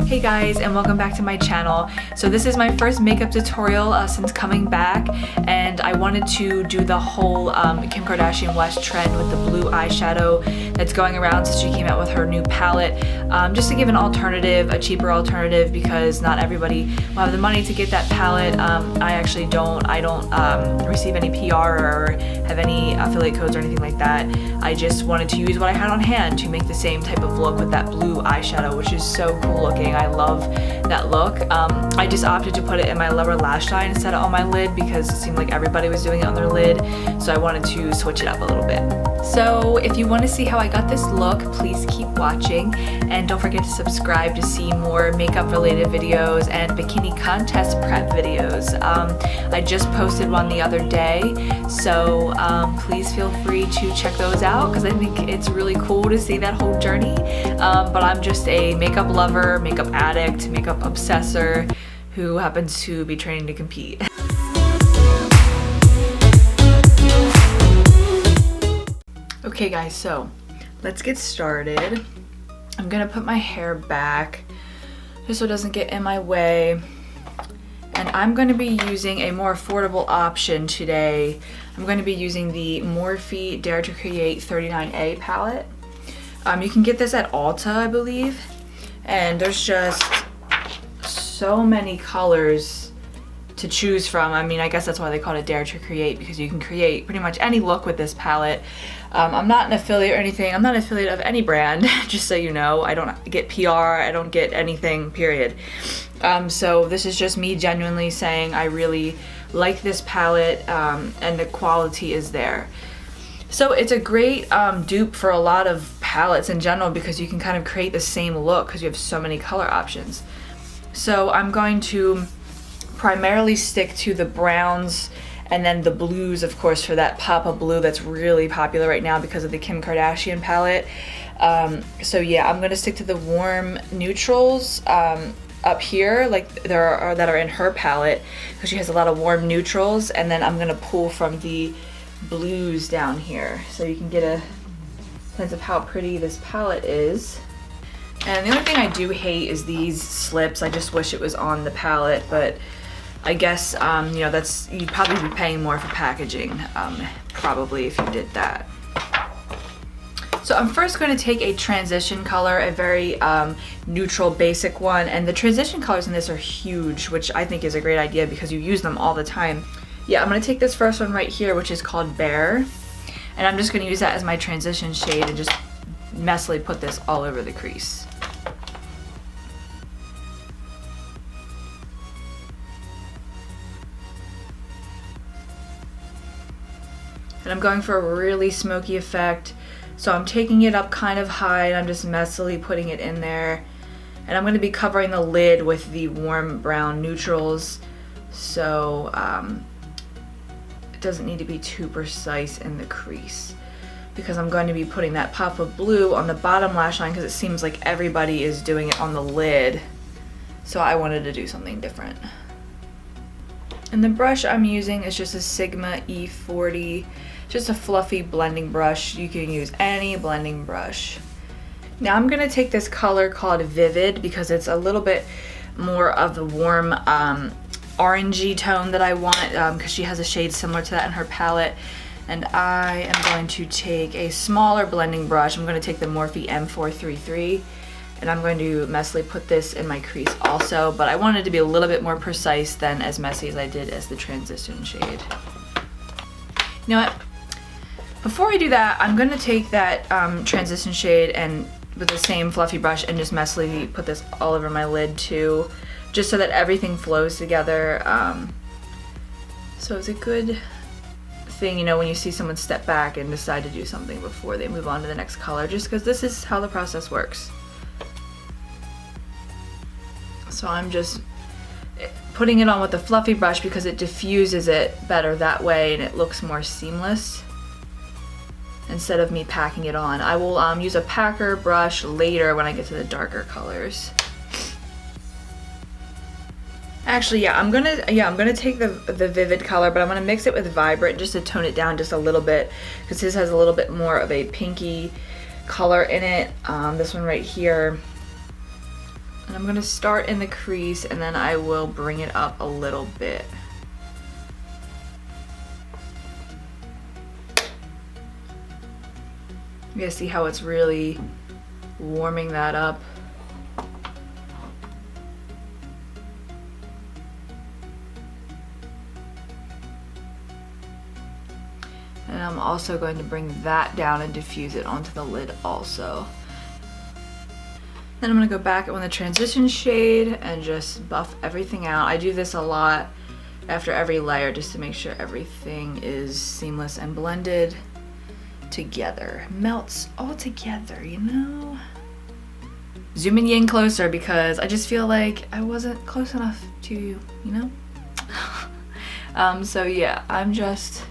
Hey guys, and welcome back to my channel. So this is my first makeup tutorial since coming back, and I wanted to do the whole Kim Kardashian West trend with the blue eyeshadow that's going around since she came out with her new palette, just to give an alternative, a cheaper alternative, because not everybody will have the money to get that palette. I actually don't. I don't receive any PR or have any affiliate codes or anything like that. I just wanted to use what I had on hand to make the same type of look with that blue eyeshadow, which is so cool looking. I love that look. I just opted to put it in my lower lash line instead of on my lid because it seemed like everybody was doing it on their lid, so I wanted to switch it up a little bit. So if you want to see how I got this look, please keep watching, and don't forget to subscribe to see more makeup related videos and bikini contest prep videos. I just posted one the other day, so please feel free to check those out because I think it's really cool to see that whole journey. But I'm just a makeup lover, makeup addict, makeup obsessor who happens to be training to compete. Okay guys, so let's get started. I'm gonna put my hair back just so it doesn't get in my way. And I'm going to be using a more affordable option today. I'm going to be using the Morphe Dare to Create 39A palette. You can get this at Ulta, I believe. And there's just so many colors to choose from. I mean, I guess that's why they call it Dare to Create, because you can create pretty much any look with this palette. I'm not an affiliate or anything. I'm not an affiliate of any brand, just so you know. I don't get PR, I don't get anything, period. So this is just me genuinely saying I really like this palette, and the quality is there. So it's a great dupe for a lot of palettes in general because you can kind of create the same look because you have so many color options. So I'm going to primarily stick to the browns and then the blues, of course, for that pop of blue that's really popular right now because of the Kim Kardashian palette. So yeah, I'm gonna stick to the warm neutrals up here, like that are in her palette, because she has a lot of warm neutrals, and then I'm gonna pull from the blues down here so you can get a sense of how pretty this palette is. And the only thing I do hate is these slips. I just wish it was on the palette, but I guess, you know, you'd probably be paying more for packaging, probably, if you did that. So I'm first going to take a transition color, a very neutral, basic one, and the transition colors in this are huge, which I think is a great idea because you use them all the time. Yeah, I'm going to take this first one right here, which is called Bear, and I'm just going to use that as my transition shade and just messily put this all over the crease. And I'm going for a really smoky effect. So I'm taking it up kind of high and I'm just messily putting it in there. And I'm going to be covering the lid with the warm brown neutrals. So it doesn't need to be too precise in the crease, because I'm going to be putting that pop of blue on the bottom lash line because it seems like everybody is doing it on the lid. So I wanted to do something different. And the brush I'm using is just a Sigma E40, just a fluffy blending brush. You can use any blending brush. Now I'm going to take this color called Vivid because it's a little bit more of the warm orangey tone that I want, because she has a shade similar to that in her palette. And I am going to take a smaller blending brush. I'm going to take the Morphe M433. And I'm going to messily put this in my crease also, but I wanted to be a little bit more precise than as messy as I did as the transition shade. You know what? Before I do that, I'm going to take that transition shade and with the same fluffy brush and just messily put this all over my lid too, just so that everything flows together. So it's a good thing, you know, when you see someone step back and decide to do something before they move on to the next color, just because this is how the process works. So I'm just putting it on with the fluffy brush because it diffuses it better that way and it looks more seamless instead of me packing it on. I will use a packer brush later when I get to the darker colors. Actually, yeah, I'm gonna take the Vivid color, but I'm gonna mix it with Vibrant just to tone it down just a little bit, because this has a little bit more of a pinky color in it. This one right here. And I'm gonna start in the crease and then I will bring it up a little bit. You guys see how it's really warming that up? And I'm also going to bring that down and diffuse it onto the lid also. Then I'm gonna go back in the transition shade and just buff everything out. I do this a lot after every layer just to make sure everything is seamless and blended together. Melts all together, you know? Zooming in closer because I just feel like I wasn't close enough to you, you know? So yeah, I'm just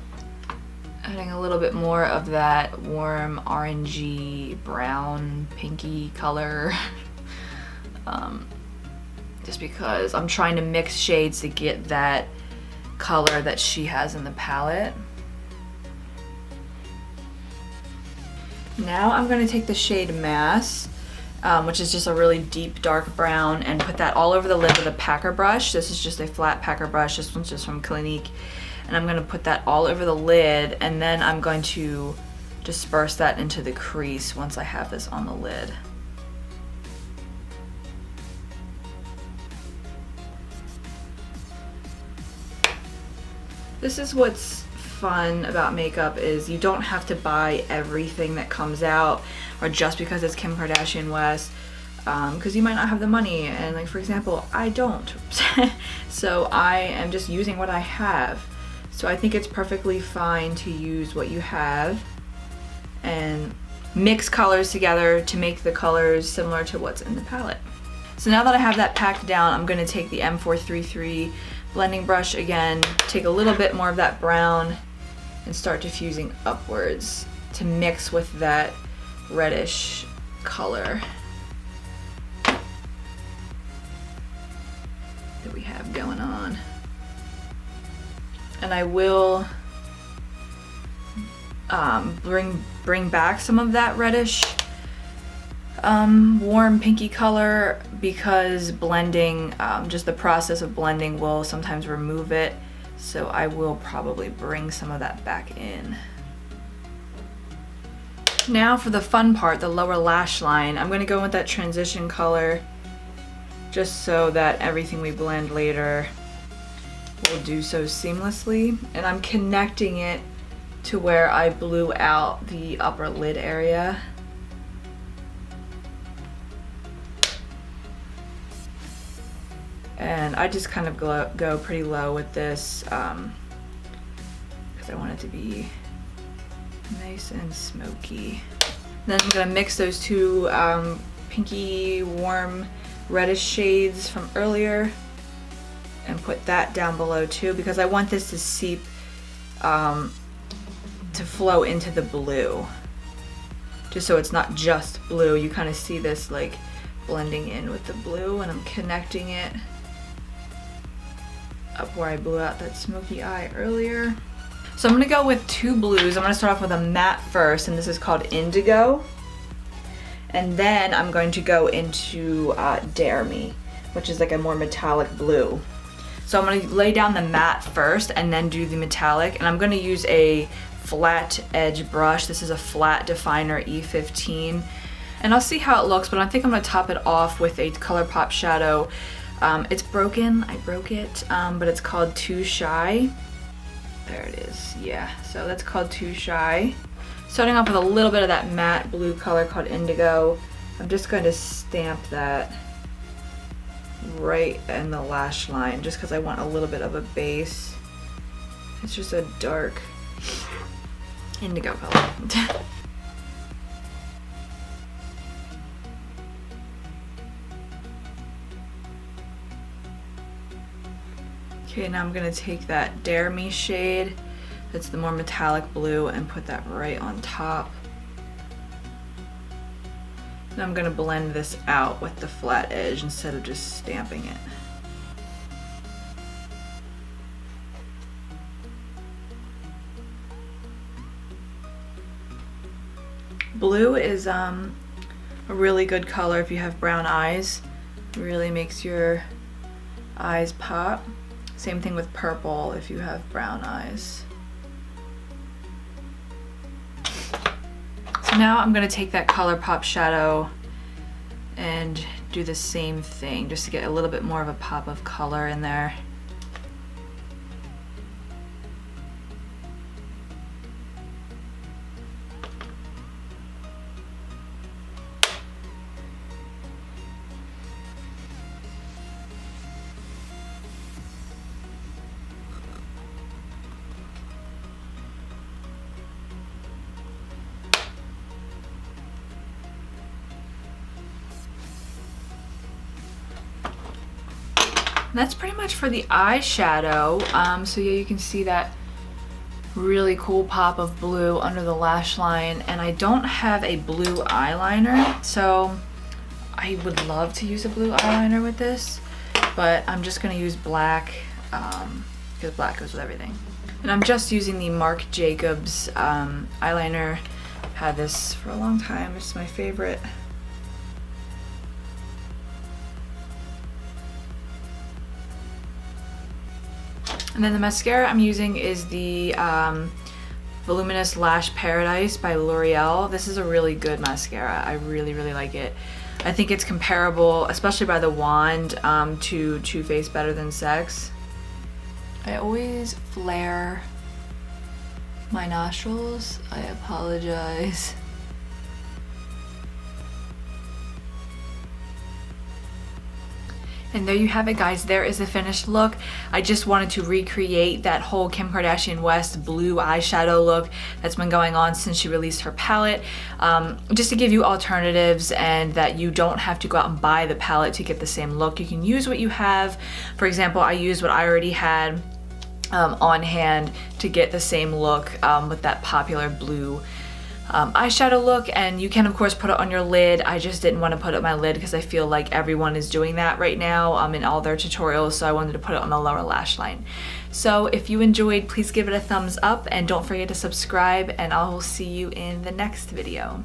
adding a little bit more of that warm orangey brown pinky color just because I'm trying to mix shades to get that color that she has in the palette. Now I'm going to take the shade Mass, which is just a really deep dark brown, and put that all over the lid with a packer brush. This is just a flat packer brush. This one's just from Clinique. And I'm going to put that all over the lid, and then I'm going to disperse that into the crease once I have this on the lid. This is what's fun about makeup, is you don't have to buy everything that comes out, or just because it's Kim Kardashian West, because you might not have the money, and like for example, I don't. So I am just using what I have. So I think it's perfectly fine to use what you have and mix colors together to make the colors similar to what's in the palette. So now that I have that packed down, I'm going to take the M433 blending brush again, take a little bit more of that brown and start diffusing upwards to mix with that reddish color that we have going on. And I will bring back some of that reddish warm pinky color, because blending, just the process of blending will sometimes remove it. So I will probably bring some of that back in. Now for the fun part, the lower lash line, I'm going to go with that transition color just so that everything we blend later will do so seamlessly. And I'm connecting it to where I blew out the upper lid area. And I just kind of go pretty low with this because I want it to be nice and smoky. Then I'm gonna mix those two pinky warm reddish shades from earlier and put that down below too, because I want this to seep, to flow into the blue, just so it's not just blue. You kind of see this like blending in with the blue, and I'm connecting it up where I blew out that smoky eye earlier. So I'm gonna go with two blues. I'm gonna start off with a matte first, and this is called Indigo. And then I'm going to go into Dare Me, which is like a more metallic blue. So I'm gonna lay down the matte first and then do the metallic, and I'm gonna use a flat edge brush. This is a flat definer E15. And I'll see how it looks, but I think I'm gonna top it off with a ColourPop shadow. It's broken, I broke it, but it's called Too Shy. There it is, yeah, so that's called Too Shy. Starting off with a little bit of that matte blue color called Indigo, I'm just going to stamp that right in the lash line, just because I want a little bit of a base. It's just a dark indigo color. Okay, now I'm gonna take that Dare Me shade, that's the more metallic blue, and put that right on top. And I'm gonna blend this out with the flat edge instead of just stamping it. Blue is a really good color if you have brown eyes. Really makes your eyes pop. Same thing with purple if you have brown eyes. So now I'm gonna take that ColourPop shadow and do the same thing just to get a little bit more of a pop of color in there. And that's pretty much for the eyeshadow. So yeah, you can see that really cool pop of blue under the lash line. And I don't have a blue eyeliner, so I would love to use a blue eyeliner with this, but I'm just gonna use black because black goes with everything. And I'm just using the Marc Jacobs eyeliner. Had this for a long time, it's my favorite. And then the mascara I'm using is the Voluminous Lash Paradise by L'Oreal. This is a really good mascara. I really, really like it. I think it's comparable, especially by the wand, to Too Faced Better Than Sex. I always flare my nostrils. I apologize. And there you have it, guys. There is the finished look. I just wanted to recreate that whole Kim Kardashian West blue eyeshadow look that's been going on since she released her palette, just to give you alternatives and that you don't have to go out and buy the palette to get the same look. You can use what you have. For example, I used what I already had on hand to get the same look with that popular blue eyeshadow look, and you can of course put it on your lid. I just didn't want to put it on my lid because I feel like everyone is doing that right now in all their tutorials, so I wanted to put it on the lower lash line. So if you enjoyed, please give it a thumbs up and don't forget to subscribe, and I will see you in the next video.